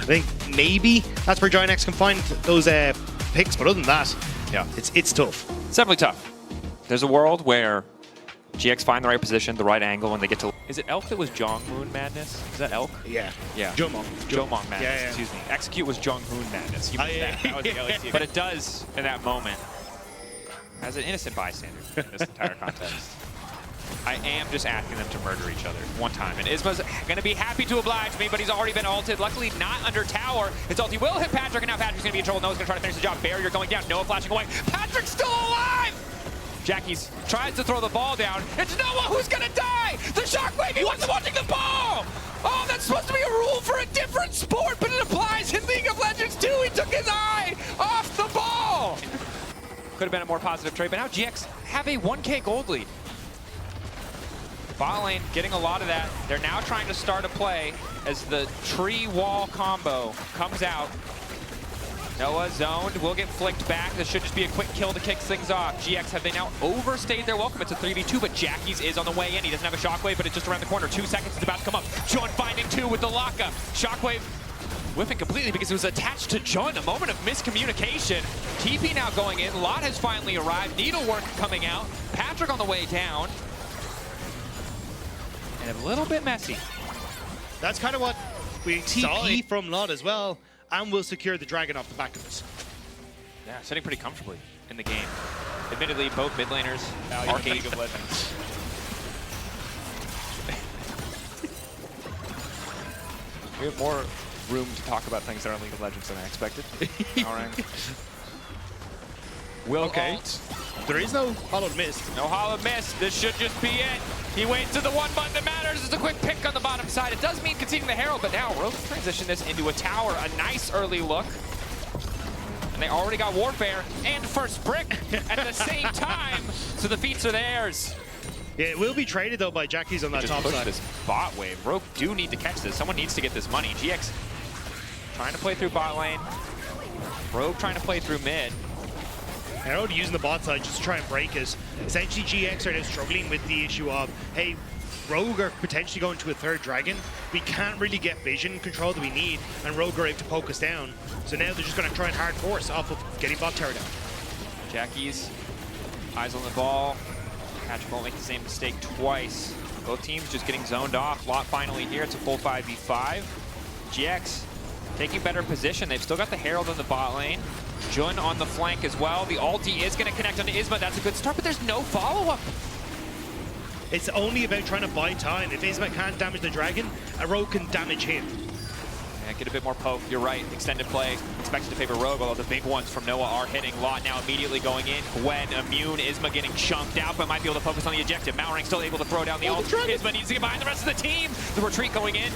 I think maybe that's where Giant X can find those picks, but other than that, yeah, it's tough. It's definitely tough. There's a world where GX find the right position, the right angle, and they get to... Is it Elk that was Jong-Moon Madness? Is that Elk? Yeah. Yeah. Jomong Madness, yeah. Excuse me. Execute was Jong-Moon Madness. You missed that. That was the LEC. But it does, in that moment, as an innocent bystander in this entire contest, I am just asking them to murder each other one time. And Isma's going to be happy to oblige me, but he's already been ulted. Luckily, not under tower. His ulti will hit Patrick, and now Patrick's going to be in trouble. Noah's going to try to finish the job. Barrier going down. Noah flashing away. Patrick's still alive! Jackie's tries to throw the ball down. It's Noah who's going to die! The shockwave, he wasn't watching the ball! Oh, that's supposed to be a rule for a different sport, but it applies in League of Legends too! He took his eye off the ball! Could have been a more positive trade, but now GX have a 1K gold lead. Bot lane getting a lot of that. They're now trying to start a play as the tree wall combo comes out. Noah zoned, will get flicked back. This should just be a quick kill to kick things off. GX, have they now overstayed their welcome? It's a 3v2, but Jackie's is on the way in. He doesn't have a shockwave, but it's just around the corner. 2 seconds, it's about to come up. Jun finding 2 with the lockup. Shockwave whiffing completely because it was attached to Jun. A moment of miscommunication. TP now going in. Lot has finally arrived. Needlework coming out. Patrick on the way down. And a little bit messy. That's kind of what we TP from Lot as well, and will secure the dragon off the back of us. Yeah, sitting pretty comfortably in the game. Admittedly, both mid laners are League of Legends. We have more room to talk about things that are in League of Legends than I expected. All right. Will ult. There is no hollowed mist. No hollowed mist. This should just be it. He waits to the one button that matters. It's a quick pick on the bottom side. It does mean conceding the Herald, but now Rogue's transition this into a tower. A nice early look. And they already got Warfare and first brick at the same time. So the feats are theirs. Yeah, it will be traded though by Jackie's on that top just push side. This bot wave. Rogue do need to catch this. Someone needs to get this money. GX trying to play through bot lane. Rogue trying to play through mid. Herald using the bot side just to try and break it. Essentially, GX are now struggling with the issue of, hey, Rogue are potentially going to a 3rd dragon. We can't really get vision control that we need, and Rogue are able to poke us down. So now they're just going to try and hard force off of getting bot tower down. Jackie's eyes on the ball. Patrick won't make the same mistake twice. Both teams just getting zoned off. Lot finally here. It's a full 5v5. GX taking better position. They've still got the Herald in the bot lane. Jun on the flank as well. The ulti is going to connect onto Isma. That's a good start, but there's no follow-up. It's only about trying to buy time. If Isma can't damage the dragon, a Rogue can damage him. Yeah, get a bit more poke. You're right. Extended play expected to favor Rogue, although the big ones from Noah are hitting. Lot now immediately going in. Gwen immune. Isma getting chunked out, but might be able to focus on the objective. Mowering still able to throw down the ult. Isma needs to get behind the rest of the team. The retreat going in.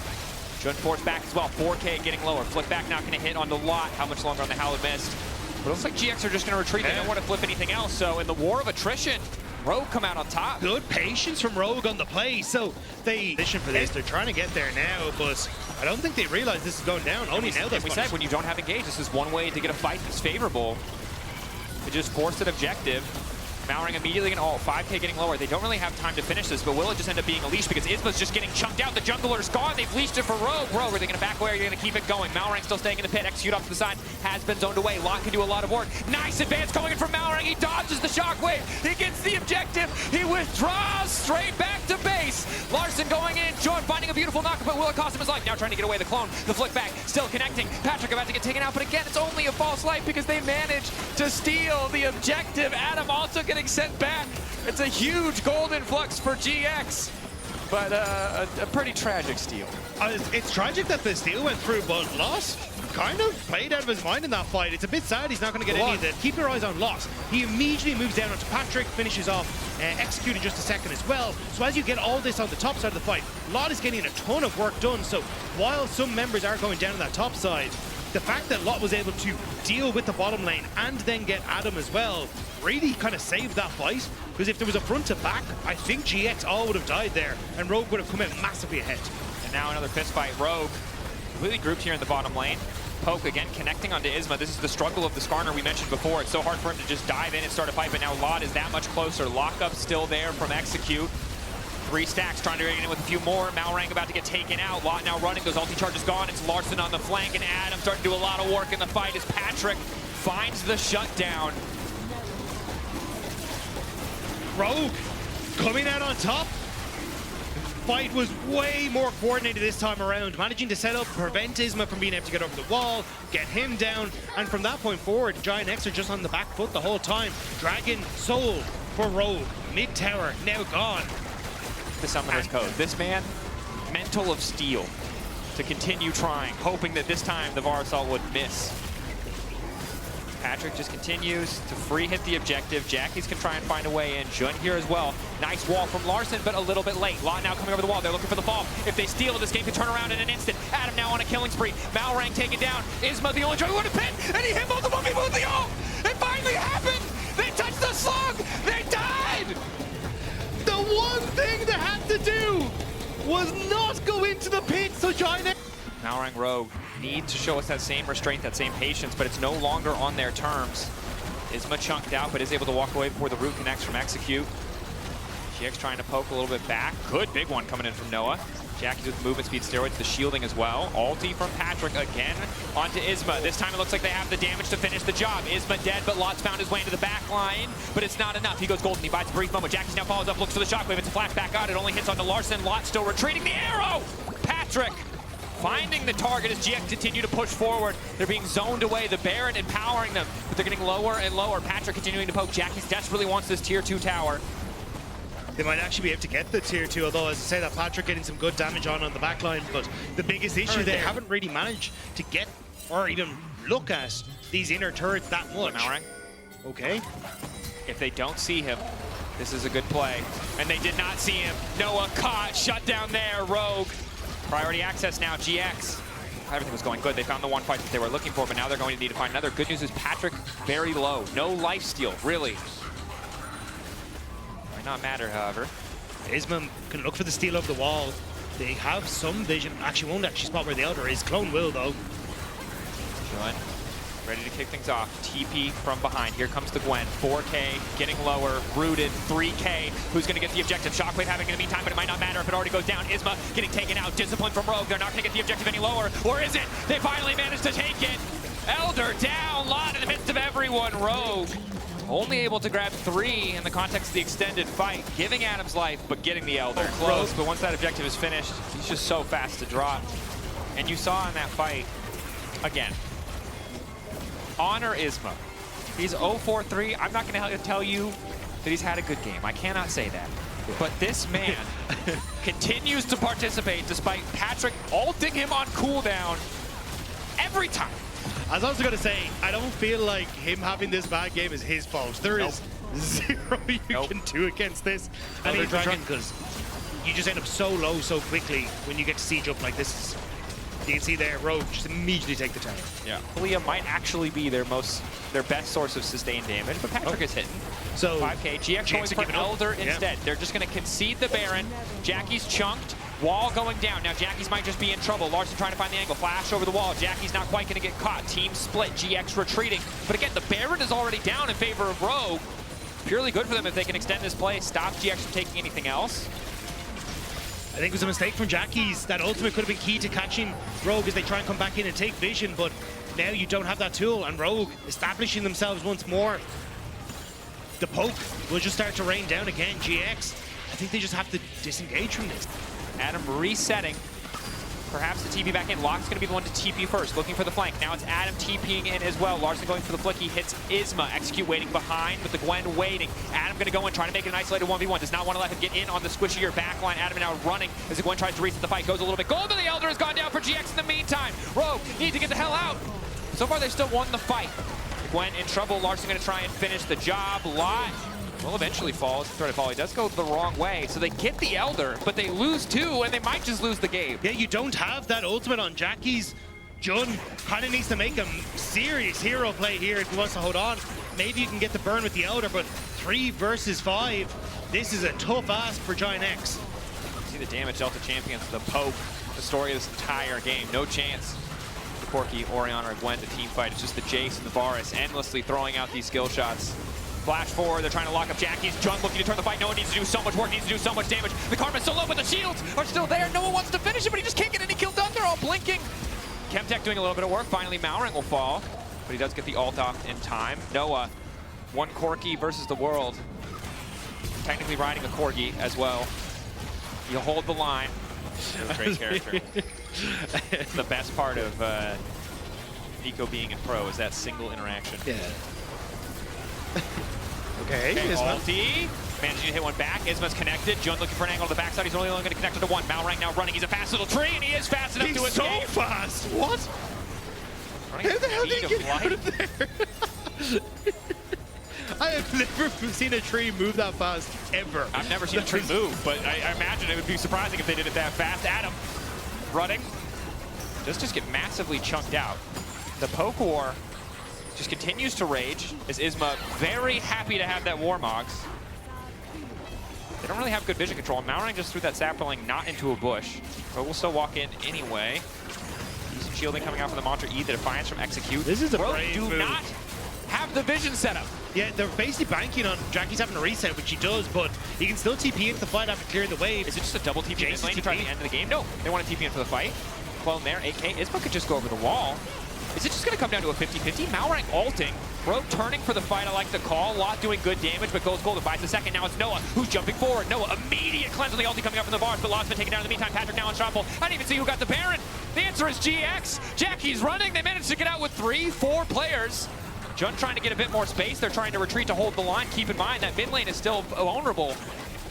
Jun forced back as well. 4K getting lower. Flick back not going to hit onto Lot. How much longer on the Hallowed Mist? But it looks like GX are just going to retreat. They don't want to flip anything else. So in the war of attrition, Rogue come out on top. Good patience from Rogue on the play. So they position for this. They're trying to get there now, but I don't think they realize this is going down. Only now that's we said when you don't have engage, this is one way to get a fight that's favorable. They just forced an objective. Mowering immediately going to 5K getting lower. They don't really have time to finish this, but will it just end up being a leash because Isma's just getting chunked out. The jungler's gone. They've leashed it for Rogue. Rogue, are they going to back away or are you going to keep it going? Mowering still staying in the pit. Execute off to the side. Has been zoned away. Lot can do a lot of work. Nice advance going in from Mowering. He dodges the shockwave. He gets the objective. He withdraws straight back to base. Larson going in. Jun finding a beautiful knock, but will it cost him his life? Now trying to get away the clone. The flick back. Still connecting. Patrick about to get taken out, but again, it's only a false life because they managed to steal the objective. Adam also getting sent back. It's a huge gold influx for GX, but a pretty tragic steal. It's tragic that the steal went through, but Loss kind of played out of his mind in that fight. It's a bit sad he's not going to get any of it. Keep your eyes on Loss. He immediately moves down onto Patrick, finishes off, Execute in just a second as well. So as you get all this on the top side of the fight, Lot is getting a ton of work done. So while some members are going down on that top side, the fact that Lot was able to deal with the bottom lane and then get Adam as well really kind of saved that fight, because if there was a front to back, I think GX all would have died there and Rogue would have come out massively ahead. And now another fist fight. Rogue completely grouped here in the bottom lane. Poke again connecting onto Isma. This is the struggle of the Skarner we mentioned before. It's so hard for him to just dive in and start a fight, but now Lot is that much closer. Lockup still there from Execute. 3 stacks, trying to get in with a few more. Malrang about to get taken out. Lot now running, those ulti charges gone. It's Larson on the flank, and Adam starting to do a lot of work in the fight as Patrick finds the shutdown. Rogue coming out on top. Fight was way more coordinated this time around, managing to set up, prevent Isma from being able to get over the wall, get him down, and from that point forward, Giant X are just on the back foot the whole time. Dragon Soul for Rogue, mid tower now gone. The Summoner's Code. This man, mental of steel, to continue trying, hoping that this time the VAR assault would miss. Patrick just continues to free hit the objective. Jackies can try and find a way in. Jun here as well. Nice wall from Larson, but a little bit late. Lot now coming over the wall. They're looking for the fall. If they steal it, this game can turn around in an instant. Adam now on a killing spree. Malrang taken down. Isma the only driver with a pin, and he hit multiple people with the ult. It finally happened. They touched the slug. They died. The one thing they had to do was not go into the pit, so Giant X... Malrang Rogue need to show us that same restraint, that same patience, but it's no longer on their terms. Isma chunked out, but is able to walk away before the root connects from Execute. GX trying to poke a little bit back. Good big one coming in from Noah. Jackie's with movement speed steroids, the shielding as well. Ulti from Patrick again onto Isma. This time it looks like they have the damage to finish the job. Isma dead, but Lot's found his way into the back line, but it's not enough. He goes golden, he buys a brief moment. Jackie's now follows up, looks for the shockwave. It's a flashback out, it only hits onto Larson. Lot still retreating, the arrow! Patrick finding the target as GX continue to push forward. They're being zoned away, the Baron empowering them, but they're getting lower and lower. Patrick continuing to poke. Jackie's desperately wants this tier 2 tower. They might actually be able to get the tier 2, although as I say that Patrick getting some good damage on the back line, but the biggest issue they haven't really managed to get or even look at these inner turrets that much. Malrang. Okay. If they don't see him, this is a good play. And they did not see him. Noah caught, shut down there, Rogue. Priority access now, GX. Everything was going good. They found the one fight that they were looking for, but now they're going to need to find another. Good news is Patrick very low. No lifesteal, really. Might not matter, however. Isma can look for the steal of the wall. They have some vision. Actually, won't actually spot where the Elder is. Clone will, though. Jun ready to kick things off. TP from behind. Here comes the Gwen. 4K getting lower. Rooted. 3K. Who's going to get the objective? Shockwave having in the meantime, but it might not matter if it already goes down. Isma getting taken out. Discipline from Rogue. They're not going to get the objective any lower. Or is it? They finally managed to take it. Elder down. Lot in the midst of everyone. Rogue only able to grab 3 in the context of the extended fight. Giving Adam's life, but getting the Elder. Close, but once that objective is finished, he's just so fast to drop. And you saw in that fight, again, honor Isma. He's 0-4-3. I'm not going to tell you that he's had a good game. I cannot say that. But this man continues to participate despite Patrick ulting him on cooldown every time. I was also going to say, I don't feel like him having this bad game is his fault. There is zero you can do against this. And even Dragon, because you just end up so low so quickly when you get to siege up like this. You can see there, Rogue just immediately take the tower. Yeah, Leah might actually be their best source of sustained damage, but Patrick is hitting. So 5K, GX going for Elder instead. They're just going to concede the Baron. Jackie's chunked. Wall going down. Now Jackie's might just be in trouble. Larson trying to find the angle. Flash over the wall. Jackie's not quite going to get caught. Team split. GX retreating. But again, the Baron is already down in favor of Rogue. Purely good for them if they can extend this play. Stop GX from taking anything else. I think it was a mistake from Jackie's. That ultimate could have been key to catching Rogue as they try and come back in and take vision, but now you don't have that tool, and Rogue establishing themselves once more. The poke will just start to rain down again. GX, I think they just have to disengage from this. Adam resetting. Perhaps the TP back in. Locke's going to be the one to TP first, looking for the flank. Now it's Adam TPing in as well. Larson going for the flick. He hits Isma. Execute waiting behind, with the Gwen waiting. Adam going to go in, trying to make it an isolated 1v1. Does not want to let him get in on the squishier backline. Adam now running as the Gwen tries to reset the fight. Goes a little bit. Gold to the Elder has gone down for GX in the meantime. Rogue need to get the hell out. So far, they've still won the fight. The Gwen in trouble. Larson going to try and finish the job. Lot will eventually fall. Throw to fall. He does go the wrong way. So they get the Elder, but they lose 2, and they might just lose the game. Yeah, you don't have that ultimate on Jackie's. Jun kind of needs to make a serious hero play here if he wants to hold on. Maybe you can get the burn with the Elder, but 3 versus 5. This is a tough ask for Giant X. See the damage Delta Champions, the poke, the story of this entire game. No chance for Corki, Orion, or Gwen to team fight. It's just the Jace and the Varus endlessly throwing out these skill shots. Flash forward, they're trying to lock up Jackie's. Jung looking to turn the fight. Noah needs to do so much work, needs to do so much damage. The Karma's so low, but the shields are still there. Noah wants to finish it, but he just can't get any kill done. They're all blinking. Chemtech doing a little bit of work. Finally, Malrang will fall, but he does get the ult off in time. Noah, one Corki versus the world. Technically riding a Corgi as well. You hold the line. Great character. The best part of Nico being in pro is that single interaction. Yeah. Okay, ulti. Managing to hit one back. Isma's connected. Jun looking for an angle to the backside. He's only going to connect to one. Malrang now running. He's a fast little tree, and he is fast enough to escape. He's so fast. What? Running How the hell did he get out of there? I have never seen a tree move that fast, ever. I've never seen a tree move, but I imagine it would be surprising if they did it that fast. Adam running. Just get massively chunked out. The poke war just continues to rage as Isma very happy to have that Warmogs. They don't really have good vision control. Malrang just threw that sapling not into a bush, but we'll still walk in anyway. Decent shielding coming out from the Mantra E, the Defiance from Execute. This is a brave do move. not have the vision setup. Yeah, they're basically banking on Jackie's having a reset, which he does, but he can still TP into the fight after clearing the wave. Is it just a double TP in lane to try the end of the game? No, they want to TP in for the fight. Clone there, AK. Isma could just go over the wall. Is it just going to come down to a 50-50? Malrang ulting. Rogue turning for the fight, I like the call. Lot doing good damage, but goes golden. Buys the second. Now it's Noah who's jumping forward. Noah, immediate cleanse on the ulti coming up from the bars, but Lot's been taken down in the meantime. Patrick now unstoppable. I didn't even see who got the Baron. The answer is GX. Jackie's running. They managed to get out with 3-4 players. Jun trying to get a bit more space. They're trying to retreat to hold the line. Keep in mind that mid lane is still vulnerable.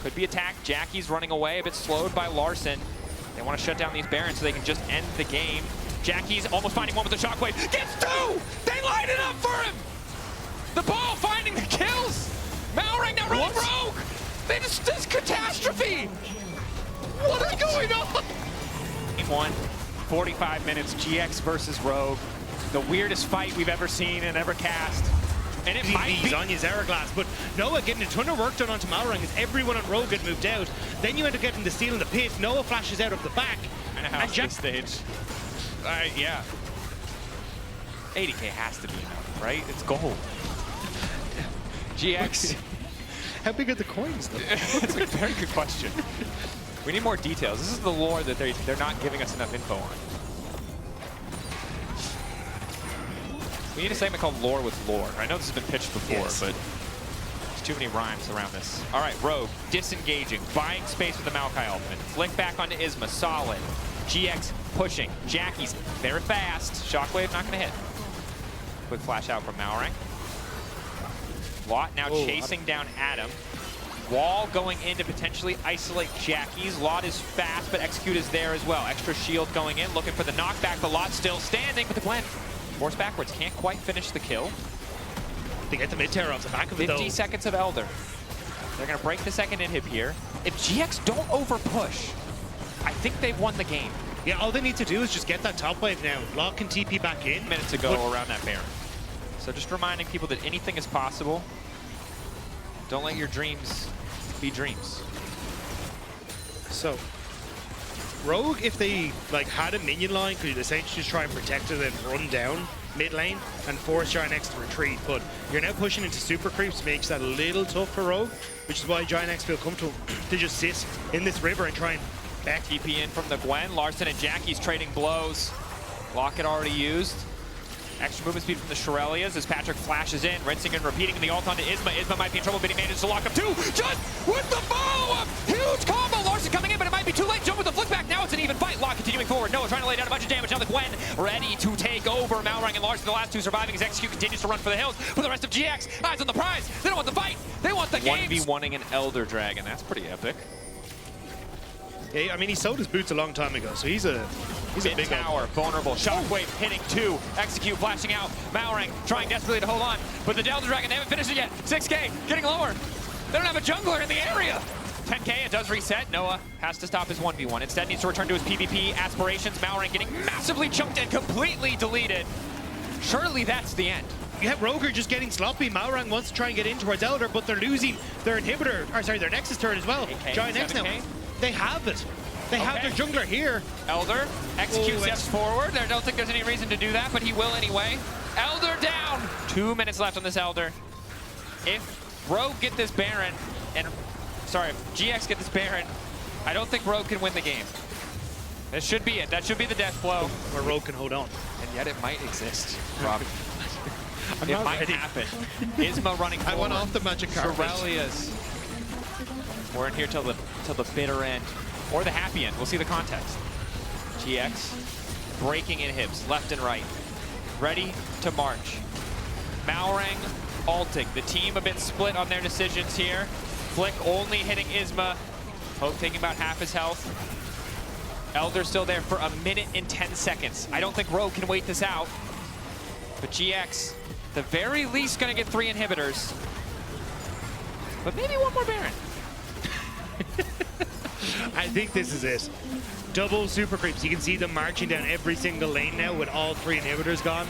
Could be attacked. Jackie's running away, a bit slowed by Larson. They want to shut down these Barons so they can just end the game. Jackie's almost finding one with the shockwave. Gets two! They line it up for him! The ball finding the kills! Malrang now running rogue! They just, this catastrophe! What is going on? Game 1, 45 minutes, GX versus Rogue. The weirdest fight we've ever seen and ever cast. And it might be Zanya's Hourglass, but Noah getting a ton of work done onto Malrang as everyone on Rogue had moved out. Then you end up getting the steal in the pit. Noah flashes out of the back. And Jack stage. Yeah. 80K has to be enough, right? It's gold. GX. How big are the coins, though? It's a very good question. We need more details. This is the lore that they're not giving us enough info on. We need a segment called Lore with Lore. I know this has been pitched before, but there's too many rhymes around this. All right, Rogue, disengaging, buying space with the Maokai ultimate. Flick back onto Isma, solid. GX pushing. Jackie's very fast. Shockwave not going to hit. Quick flash out from Malrang. Lot now chasing down Adam. Wall going in to potentially isolate Jackie's. Lot is fast, but Execute is there as well. Extra shield going in, looking for the knockback. The Lot still standing, but the Gwen force backwards. Can't quite finish the kill. They get the mid-terror off the back of it, though. 50 seconds of Elder. They're going to break the second inhib here. If GX don't over-push, I think they've won the game. Yeah, all they need to do is just get that top wave now. Lot can TP back in. Minutes to go around that Baron. So just reminding people that anything is possible. Don't let your dreams be dreams. So, Rogue, if they had a minion line, could essentially just try and protect it and run down mid lane and force Giant X to retreat. But you're now pushing into super creeps, makes that a little tough for Rogue, which is why Giant X feel comfortable to just sit in this river and try and back. TP in from the Gwen. Larson and Jackie's trading blows. Locket already used. Extra movement speed from the Shurelias as Patrick flashes in, rinsing and repeating the ult onto Isma. Isma might be in trouble, but he manages to lock up two. Just with the follow-up! Huge combo! Larson coming in, but it might be too late. Jump with the flick back. Now it's an even fight. Lock continuing forward. Noah trying to lay down a bunch of damage. Now the Gwen ready to take over. Malrang and Larson, the last two surviving as Execute continues to run for the hills. For the rest of GX, eyes on the prize. They don't want the fight. They want the game. 1v1ing an Elder Dragon. That's pretty epic. Yeah, I mean, he sold his boots a long time ago, so he's a big tower, vulnerable. Shockwave hitting two. Execute flashing out. Malrang trying desperately to hold on, but the Elder Dragon, they haven't finished it yet. 6K getting lower. They don't have a jungler in the area. 10K, it does reset. Noah has to stop his 1v1. Instead needs to return to his PvP aspirations. Malrang getting massively chunked and completely deleted. Surely that's the end. Yeah, Rogue are just getting sloppy. Malrang wants to try and get in towards Elder, but they're losing their inhibitor, or sorry, their Nexus turret as well. Giant X now. They have it. They have their jungler here. Elder, Execute steps forward. I don't think there's any reason to do that, but he will anyway. Elder down. 2 minutes left on this Elder. If Rogue get this Baron, and sorry, if GX get this Baron, I don't think Rogue can win the game. That should be it. That should be the death blow. Or Rogue can hold on. And yet it might exist, Rob. I'm it not might ready. happen. Isma running forward. I went off the magic carpet. Shirelia's. We're in here till the bitter end. Or the happy end. We'll see the context. GX breaking inhibs left and right. Ready to march. Malrang ulting. The team a bit split on their decisions here. Flick only hitting Isma. Poke taking about half his health. Elder still there for 1 minute and 10 seconds. I don't think Rogue can wait this out. But GX, the very least, going to get 3 inhibitors. But maybe one more Baron. I think this is it. Double super creeps. You can see them marching down every single lane now with all 3 inhibitors gone.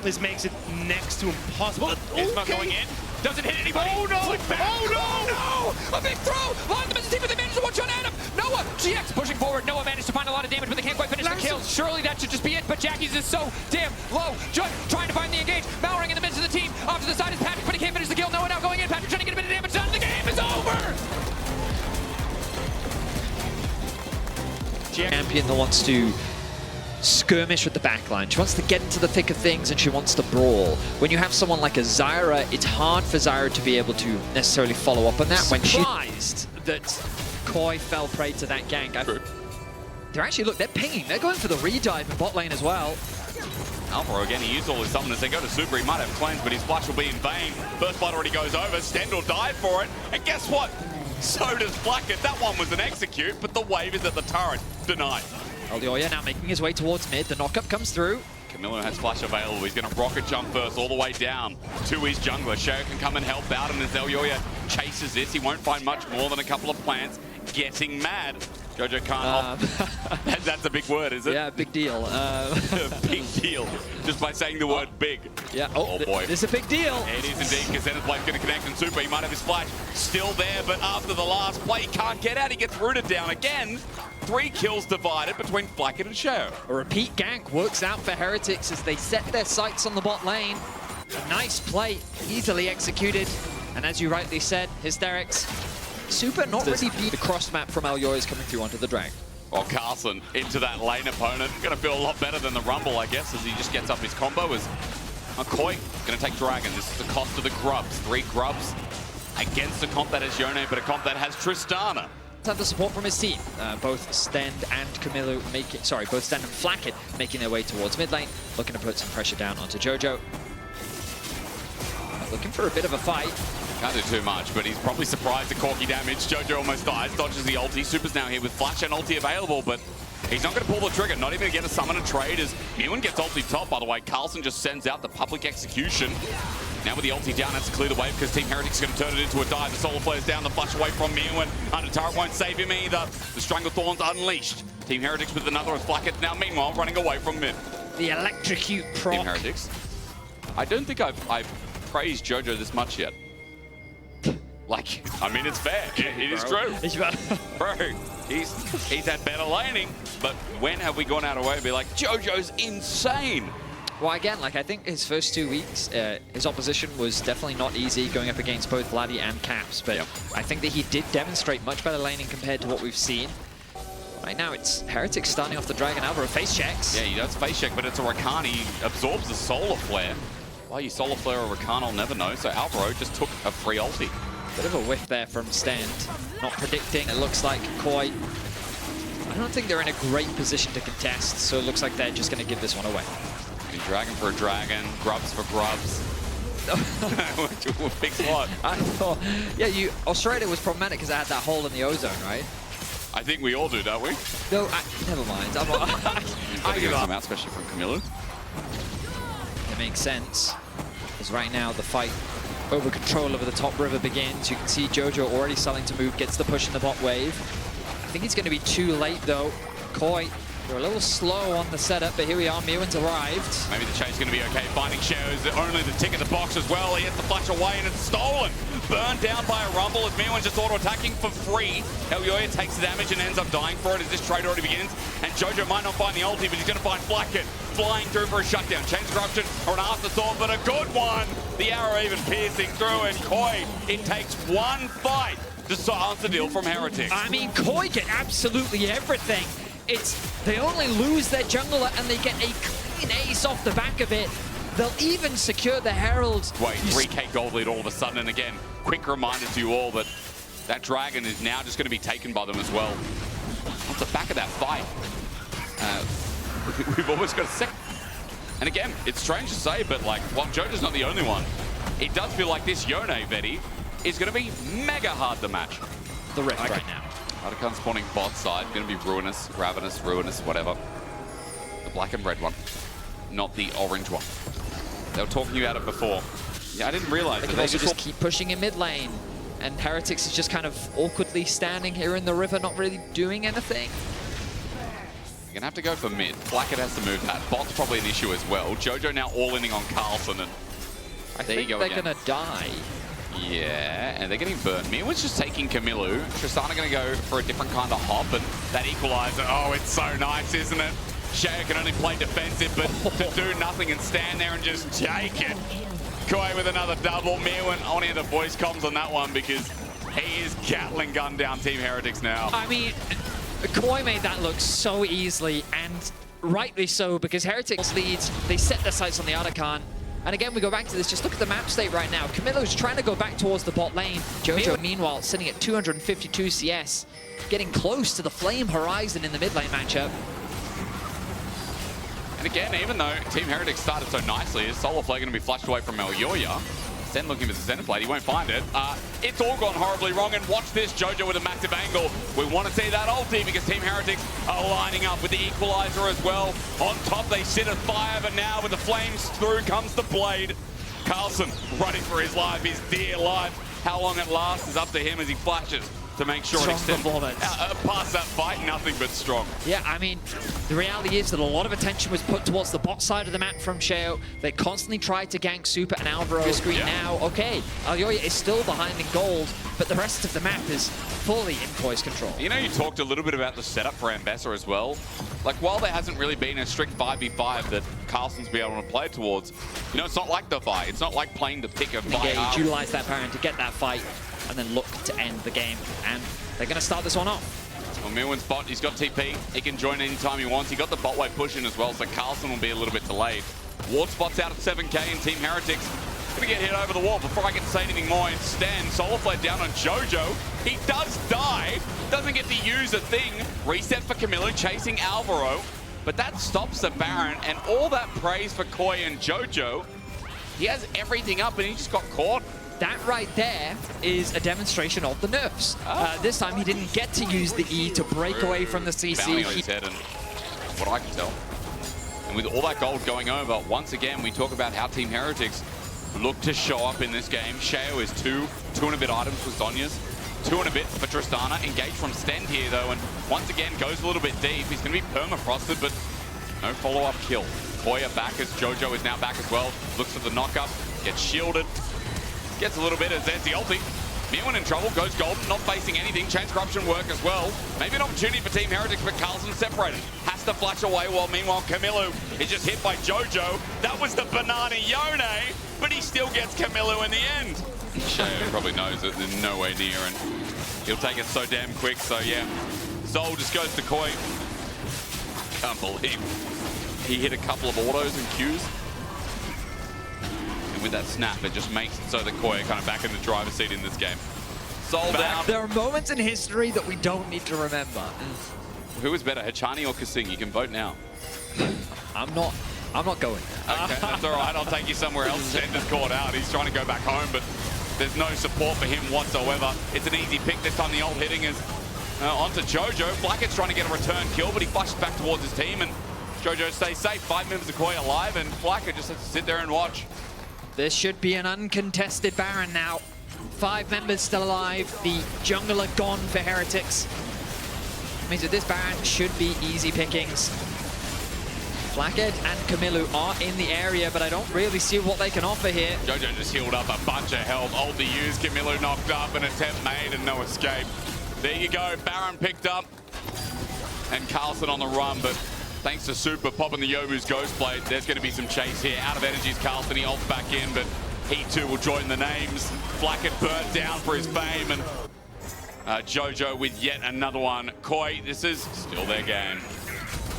This makes it next to impossible. Isma going in. Doesn't hit anybody. Oh no! Oh no! Oh no! A big throw! Long the team, but they managed to one-shot Adam. Noah, GX pushing forward. Noah managed to find a lot of damage, but they can't quite finish the kill. Surely that should just be it, but Jackie's is so damn low. Judd trying to find the engage. Malrang in the midst of the team. Off to the side is Patrick, but he can't finish the kill. Noah now going in. Patrick trying to get a bit of damage done. The game is over! Champion that wants to skirmish with the backline. She wants to get into the thick of things and she wants to brawl. When you have someone like a Zyra, it's hard for Zyra to be able to necessarily follow up on that. When she's surprised that Koi fell prey to that gank. They're actually, look, they're pinging. They're going for the redive in bot lane as well. Alvaro again, he used all his summoners. They go to super, he might have cleanse, but his flash will be in vain. First blood already goes over, Stendhal died for it, and guess what? So does Blackett. That one was an execute, but the wave is at the turret. Denied. Elioya now making his way towards mid. The knockup comes through. Camilo has flash available. He's going to rocket jump first all the way down to his jungler. Sheo can come and help out, and as Elioya chases this, he won't find much more than a couple of plants. Getting mad. Jojo can't hop. That's a big word, is it? Yeah, big deal. Big deal. Just by saying the word big. Yeah. Oh boy. This is a big deal. It is indeed, because Zenith Blade's going to connect in super. He might have his flash still there, but after the last play, he can't get out. He gets rooted down again. 3 kills divided between Blackett and Sheo. A repeat gank works out for Heretics as they set their sights on the bot lane. A nice play, easily executed. And as you rightly said, Hysterics, super not really beat. The cross map from Elioya is coming through onto the drag. Well, Carlson into that lane opponent. Going to feel a lot better than the Rumble, I guess, as he just gets up his combo. As McCoy going to take Dragon. This is the cost of the grubs. 3 grubs against a comp that has Yone, but a comp that has Tristana. Have the support from his team. Both Stend and Camilo making, both Stend and Flacket making their way towards mid lane, looking to put some pressure down onto Jojo. Looking for a bit of a fight. Can't do too much, but he's probably surprised at Corky damage. Jojo almost dies, dodges the ulti. Super's now here with flash and ulti available, but he's not going to pull the trigger, not even to get a summon and trade as Mewen gets ulti top, by the way. Carlson just sends out the public execution. Now with the ulti down, has to clear the wave because Team Heretics is going to turn it into a dive. The Solar Flare's down, the flash away from Mewen. Under turret won't save him either. The Strangle Thorn's unleashed. Team Heretics with another as Blackett now meanwhile running away from mid. The electrocute proc. Team Heretics. I don't think I've praised Jojo this much yet. Like, I mean, it's fair. It is true. Bro, he's had better laning, but when have we gone out of way to be like, Jojo's insane? Well, again, like I think his first 2 weeks, his opposition was definitely not easy going up against both Vladdy and Caps, but I think that he did demonstrate much better laning compared to what we've seen. Right now, it's Heretics starting off the Dragon. Alvaro face checks. Yeah, he does face check, but it's a Rakan. He absorbs the Solar Flare. Why you Solar Flare or Rakan, I'll never know. So Alvaro just took a free ulti. Bit of a whiff there from Stand. Not predicting. It looks like Koi. I don't think they're in a great position to contest, so it looks like they're just going to give this one away. Dragon for a dragon, grubs for grubs. Big slot. I thought, yeah, Australia was problematic because it had that hole in the ozone, right? I think we all do, don't we? No, never mind. I give up, especially from Camilo. It makes sense, because right now the fight over control over the top river begins. You can see Jojo already starting to move, gets the push in the bot wave. I think it's going to be too late though. Koi They're a little slow on the setup, but here we are. Mewin's arrived. Maybe the chase is going to be okay. Finding Shao is only the tick in the box as well. He hits the flash away and it's stolen. Burned down by a rumble as Mewin just auto-attacking for free. Elyoya takes the damage and ends up dying for it as this trade already begins. And Jojo might not find the ulti, but he's going to find Blackett flying through for a shutdown. Chain Corruption or an afterthought, but a good one. The arrow even piercing through, and Koi, it takes one fight to silence the deal from Heretics. I mean, Koi get absolutely everything. They only lose their jungler and they get a clean ace off the back of it. They'll even secure the Herald. Wait, 3k gold lead all of a sudden, and again, quick reminder to you all that that dragon is now just going to be taken by them as well. Off the back of that fight, we've almost got a second. And again, it's strange to say, but like, while Jojo's not the only one, it does feel like this Yone, Vetty, is going to be mega hard to match. The Rift right now. Otacon spawning bot side, going to be ruinous, ravenous, ruinous, whatever. The black and red one, not the orange one. They were talking you out of before. Yeah, I didn't realize They that can also just keep pushing in mid lane. And Heretics is just kind of awkwardly standing here in the river, not really doing anything. You're going to have to go for mid. Blackett has to move that. Bot's probably an issue as well. Jojo now all-inning on Carlson, and there you go they're again. going to die. Yeah, and they're getting burnt. Mewin's just taking Camilo. Tristana going to go for a different kind of hop, and that equalizer, oh, it's so nice, isn't it? Shao can only play defensive, but to do nothing and stand there and just take it. Koi with another double. Mewin, I want to hear the voice comms on that one because he is Gatling gun down Team Heretics now. I mean, Koi made that look so easily, and rightly so, because Heretics leads. They set their sights on the Otacon. And again, we go back to this. Just look at the map state right now. Camilo's trying to go back towards the bot lane. Jojo, meanwhile, sitting at 252 CS, getting close to the Flame Horizon in the mid lane matchup. And again, even though Team Heretics started so nicely, is SolarFlare going to be flushed away from Elyoya? Zen looking for the center plate, he won't find it. It's all gone horribly wrong, and watch this, Jojo with a massive angle. We want to see that ulti because Team Heretics are lining up with the equalizer as well. On top, they sit at fire, but now with the flames through comes the blade. Carlson running for his life, his dear life. How long it lasts is up to him as he flashes to make sure it extends. Past that fight, nothing but strong. Yeah, I mean, the reality is that a lot of attention was put towards the bot side of the map from Shao. They constantly tried to gank Super and Alvaro. Screen now, okay, Elyoya is still behind in gold, but the rest of the map is fully in Koi's control. You know, you talked a little bit about the setup for Ambessa as well. Like, while there hasn't really been a strict 5v5 that Carlson's been able to play towards, you know, it's not like the fight. It's not like playing the pick of fight. Utilize that Baron to get that fight, and then look to end the game. And they're going to start this one off. Well, Mewin's bot, he's got TP. He can join anytime he wants. He got the bot wave pushing as well, so Carlson will be a little bit delayed. Ward spot's out at 7k, and Team Heretics going to get hit over the wall. Before I can say anything more, instead, SolarFlare down on Jojo. He does die. Doesn't get to use a thing. Reset for Camilo, chasing Alvaro. But that stops the Baron, and all that praise for Koi and Jojo. He has everything up, and he just got caught. That right there is a demonstration of the nerfs. This time he didn't get to use the E to break away from the CC. Bounty on his head, and what I can tell. And with all that gold going over, once again, we talk about how Team Heretics look to show up in this game. Shao is two and a bit items for Zhonya's, 2 and a bit for Tristana. Engaged from Stend here, though, and once again goes a little bit deep. He's going to be permafrosted, but no follow-up kill. Koya back as Jojo is now back as well. Looks for the knock-up, gets shielded. Gets a little bit as there's the ulti. Mewin in trouble, goes golden, not facing anything. Chains Corruption work as well. Maybe an opportunity for Team Heretics, but Carlson separated. Has to flash away while meanwhile Camilo is just hit by Jojo. That was the banana Yone, but he still gets Camilo in the end. Shao probably knows that there's no way near, and he'll take it so damn quick. So yeah, Zol just goes to Koi. Can't believe he hit a couple of autos and Qs. With that snap, it just makes it so that Koi are kind of back in the driver's seat in this game. Sold down. There are moments in history that we don't need to remember. Who is better, Hachani or Kasing? You can vote now. I'm not going there. Okay, that's all right. I'll take you somewhere else. Zender's caught out. He's trying to go back home, but there's no support for him whatsoever. It's an easy pick. This time the ult hitting is onto Jojo. Blackett's trying to get a return kill, but he flashes back towards his team, and Jojo stays safe. 5 members of Koi alive, and Blackett just has to sit there and watch. This should be an uncontested Baron now. 5 members still alive. The jungler gone for Heretics. means that this Baron should be easy pickings. Blackhead and Camilo are in the area, but I don't really see what they can offer here. Jojo just healed up a bunch of health. Ulti used, Camilo knocked up, an attempt made and no escape. There you go, Baron picked up. And Carlson on the run, but thanks to Super popping the Youmuu's Ghost Blade, there's going to be some chase here. Out of energies, Carlson, he ults back in, but he too will join the names. Blackhead burnt down for his fame, and Jojo with yet another one. Koi, this is still their game.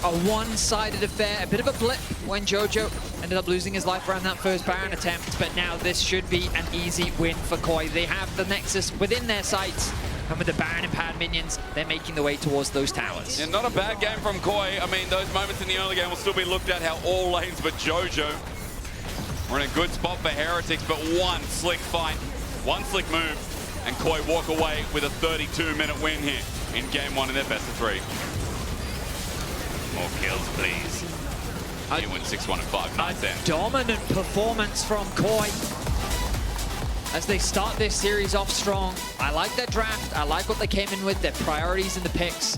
A one-sided affair, a bit of a blip when Jojo ended up losing his life around that first Baron attempt, but now this should be an easy win for Koi. They have the Nexus within their sights, and with the Baron and Pad minions, they're making the way towards those towers. Yeah, not a bad game from Koi. I mean, those moments in the early game will still be looked at how all lanes but Jojo. We're in a good spot for Heretics, but one slick fight, one slick move, and Koi walk away with a 32-minute win here in game one in their best of 3. More kills, please. You win 6-1 and 5-9-10. Dominant performance from Koi as they start this series off strong. I like their draft. I like what they came in with, their priorities in the picks.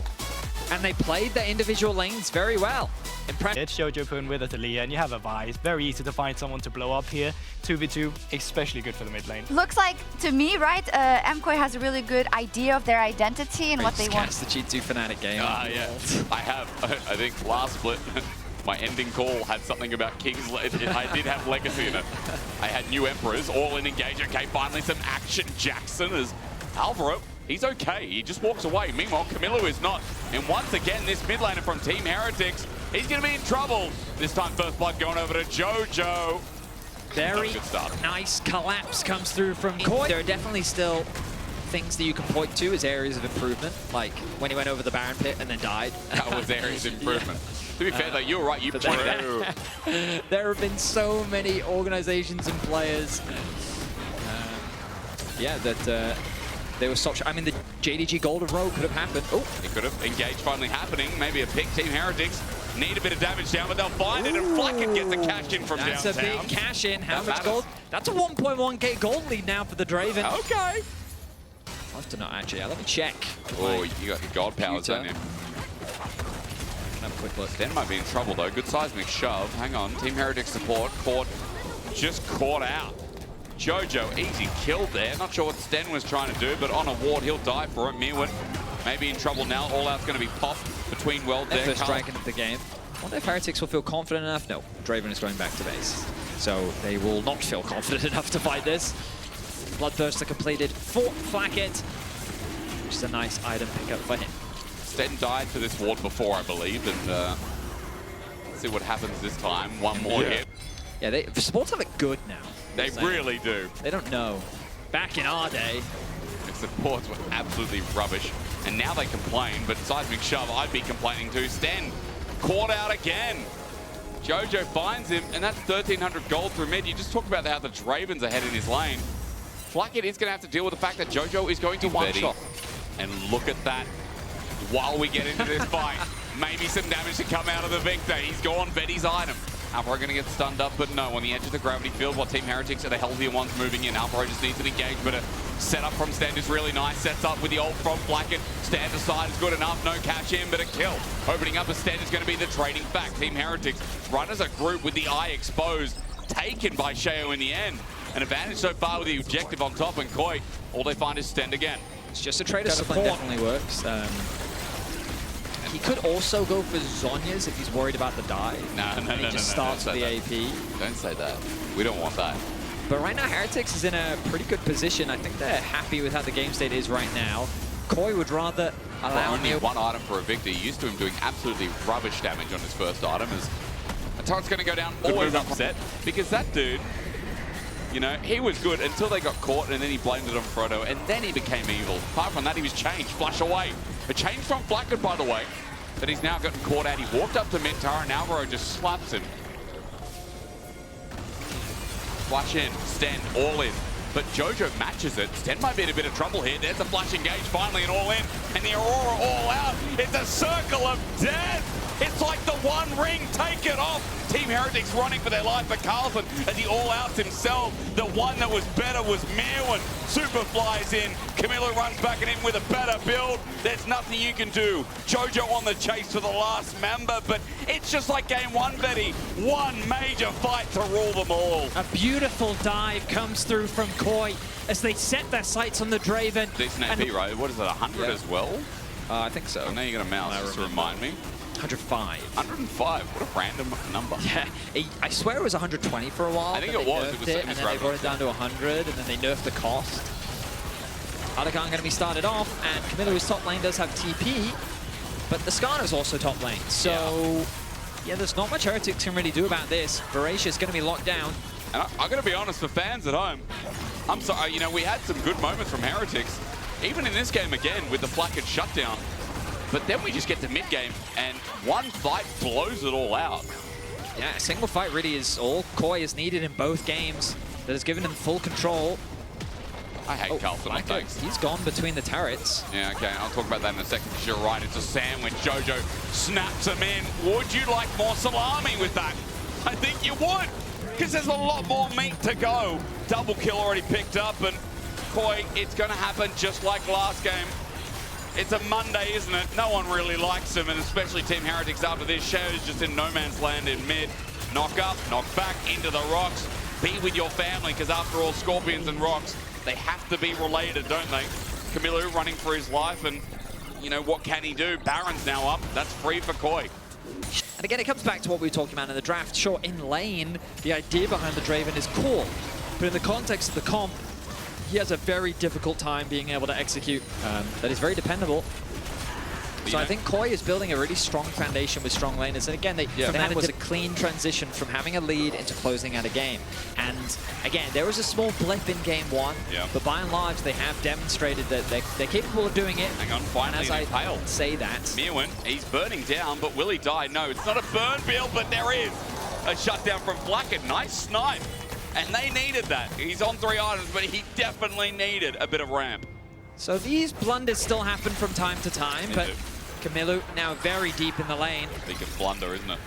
And they played their individual lanes very well. It's Jojo put in with Atalia, and you have a Vi. It's very easy to find someone to blow up here. 2v2, especially good for the mid lane. Looks like, to me, right, MKoi has a really good idea of their identity and what they want. That's the G2 Fnatic game. Yeah, I have. I think last split, my ending call had something about King's... I did have Legacy in it. I had new Emperors, all in engage. Okay, finally some action. Jackson is Alvaro. He's okay. He just walks away. Meanwhile, Camilo is not. And once again, this mid laner from Team Heretics, he's going to be in trouble. This time, first blood going over to Jojo. Very nice collapse comes through from Koi. There are definitely still things that you can point to as areas of improvement, like when he went over the Baron pit and then died. That was areas of improvement. To be fair, though, you were right. You pointed out. There have been so many organizations and players, that they were such. I mean, the JDG Golden Road could have happened. Oh, it could have. Engage finally happening. Maybe a pick. Team Heretics need a bit of damage down, but they'll find it. And Flacken gets a cash in from downtown. That's a big cash in. How much gold? That's a 1.1k gold lead now for the Draven. Okay. I'll have to know, actually. Let me check. Oh, you got your god powers, don't you? Have a quick look. Sten might be in trouble, though. Good seismic shove. Hang on. Team Heretics support. Just caught out. Jojo, easy kill there. Not sure what Sten was trying to do, but on a ward, he'll die for it. Mirwin maybe in trouble now. All out's going to be popped between World there. First strike into the game. I wonder if Heretics will feel confident enough. No, Draven is going back to base. So they will not feel confident enough to fight this. Bloodthirster completed for Flacket, which is a nice item pickup for him. Sten died for this ward before, I believe, and let's see what happens this time. One more hit. Yeah, the supports have it good now. They really do. They don't know. Back in our day, the supports were absolutely rubbish, and now they complain, but seismic shove, I'd be complaining too. Sten caught out again. Jojo finds him, and that's 1,300 gold through mid. You just talked about how the Draven's ahead in his lane. Flacket is going to have to deal with the fact that Jojo is going to one-shot. And look at that. While we get into this fight, maybe some damage to come out of the Victor. He's gone Vetti's item. Alvaro going to get stunned up, but no, on the edge of the gravity field, while Team Heretics are the healthier ones moving in. Alvaro just needs an engage, but a setup from Stand is really nice. Sets up with the ult from Flacket. Stand aside is good enough. No catch in, but a kill. Opening up a Stand is going to be the trading back. Team Heretics run as a group with the eye exposed. Taken by Sheo in the end. An advantage so far with the objective on top, and Koi, all they find is Stand again. It's just a trade of support. Definitely works. He could also go for Zhonya's if he's worried about the dive. No. He just starts with the AP. Don't say that. We don't want that. But right now, Heretics is in a pretty good position. I think they're happy with how the game state is right now. Koi would rather allow only one item for a Victor. Used to him doing absolutely rubbish damage on his first item. As a turret's going to go down, always upset, because that dude, you know, he was good until they got caught, and then he blamed it on Frodo, and then he became evil. Apart from that, he was changed. Flush away. A change from Flacket, by the way, that he's now gotten caught out. He walked up to Mintara, and Alvaro just slaps him. Flush in. Sten, all in. but Jojo matches it. Sten might be in a bit of trouble here. There's a flash engage finally and all in, and the Aurora all out. It's a circle of death. It's like the One Ring, take it off. Team Heretics running for their life, but Carlson, as he all outs himself, the one that was better was Meowin. Super flies in. Camilo runs back at him with a better build. There's nothing you can do. Jojo on the chase for the last member, but it's just like game one, Betty. One major fight to rule them all. A beautiful dive comes through from Koi as they set their sights on the Draven. Decent AP, right? What is it, 100 as well? I think so. I know you're going to mouse just to remind me. 105. 105, what a random number. Yeah, I swear it was 120 for a while. I think it was. It was and then they brought it down to 100, and then they nerfed the cost. Alakan going to be started off, and Camilo, who's top lane, does have TP, but the Skarner's also top lane. So, yeah, there's not much Heretics can really do about this. Voracious going to be locked down. And I'm going to be honest, for fans at home, I'm sorry, you know, we had some good moments from Heretics, even in this game again with the Flakked shutdown. But then we just get to mid-game, and one fight blows it all out. Yeah, a single fight really is all Koi is needed in both games. That has given him full control. I hate Carlson, thanks. He's gone between the turrets. Yeah, okay, I'll talk about that in a second, because you're right. It's a sandwich. Jojo snaps him in. Would you like more salami with that? I think you would, because there's a lot more meat to go. Double kill already picked up, and Koi, it's going to happen just like last game. It's a Monday, isn't it? No one really likes him, and especially Team Heretics after this. Shadow's just in no man's land in mid. Knock up, knock back into the rocks. Be with your family, because after all, Scorpions and rocks, they have to be related, don't they? Camilo running for his life, and you know, what can he do? Baron's now up. That's free for Koi. And again, it comes back to what we were talking about in the draft. Sure, in lane, the idea behind the Draven is cool, but in the context of the comp, he has a very difficult time being able to execute. That is very dependable. So I think Koi is building a really strong foundation with strong laners. And again, they managed a clean transition from having a lead into closing out a game. And again, there was a small blip in game one, but by and large, they have demonstrated that they're capable of doing it. Hang on, finally and as I say that. Meowin, he's burning down, but will he die? No, it's not a burn build, but there is a shutdown from Flakked. Nice snipe. And they needed that. He's on 3 items, but he definitely needed a bit of ramp. So these blunders still happen from time to time, but Camilo now very deep in the lane. Biggest blunder, isn't it?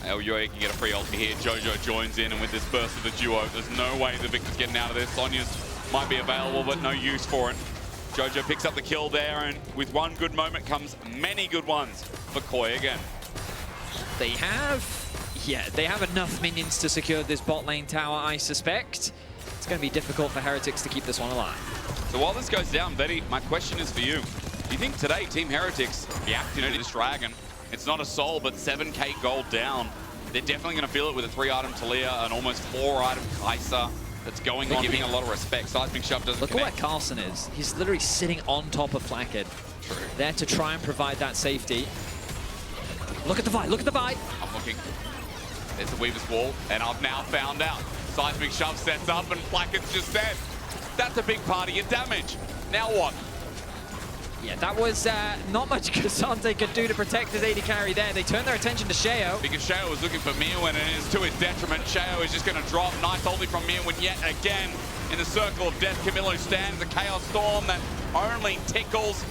LUA can get a free ulti here. Jojo joins in, and with this burst of the duo, there's no way the Victor's getting out of this. Sonya's might be available, but no use for it. Jojo picks up the kill there, and with one good moment comes many good ones for Koi again. They have enough minions to secure this bot lane tower, I suspect. It's going to be difficult for Heretics to keep this one alive. So while this goes down, Betty, my question is for you. Do you think today Team Heretics react to this dragon? It's not a soul, but 7k gold down. They're definitely going to feel it with a 3-item Talia, an almost 4-item Kai'Sa that's going on, giving a lot of respect. Seismic Shove doesn't connect. Look at where Carlson is. He's literally sitting on top of Flakked. True. There to try and provide that safety. Look at the fight, look at the fight. I'm looking. There's the Weaver's Wall, and I've now found out. Seismic Shove sets up, and Flacked's just dead. That's a big part of your damage. Now what? Yeah, that was not much Cassante could do to protect his AD carry there. They turned their attention to Sheo. Because Sheo was looking for Meowin, and it's to his detriment. Sheo is just going to drop. Nice ulti from Meowin yet again. In the circle of death, Camilo stands a Chaos Storm that only tickles.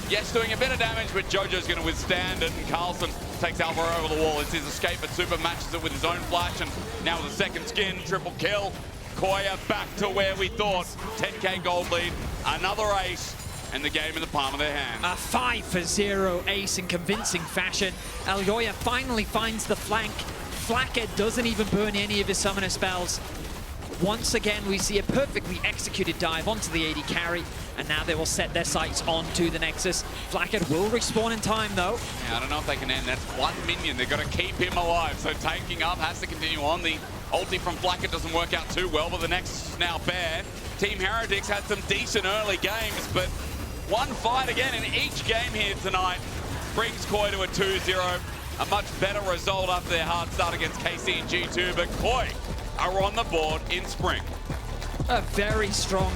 Yes, doing a bit of damage, but Jojo's going to withstand it, and Carlson takes Alvaro over the wall. It's his escape, but Super matches it with his own flash, and now with a second skin, triple kill. Koya back to where we thought. 10k gold lead, another ace, and the game in the palm of their hand. A 5-for-0 ace in convincing fashion. Alyoya finally finds the flank. Flakked doesn't even burn any of his summoner spells. Once again, we see a perfectly executed dive onto the AD carry, and now they will set their sights onto the Nexus. Flakked will respawn in time, though. Yeah, I don't know if they can end. That's one minion. They've got to keep him alive, so tanking up has to continue on. The ulti from Flakked doesn't work out too well, but the Nexus is now bare. Team Heretics had some decent early games, but one fight again in each game here tonight brings Koi to a 2-0. A much better result after their hard start against KC and G2, but Koi are on the board in spring. A very strong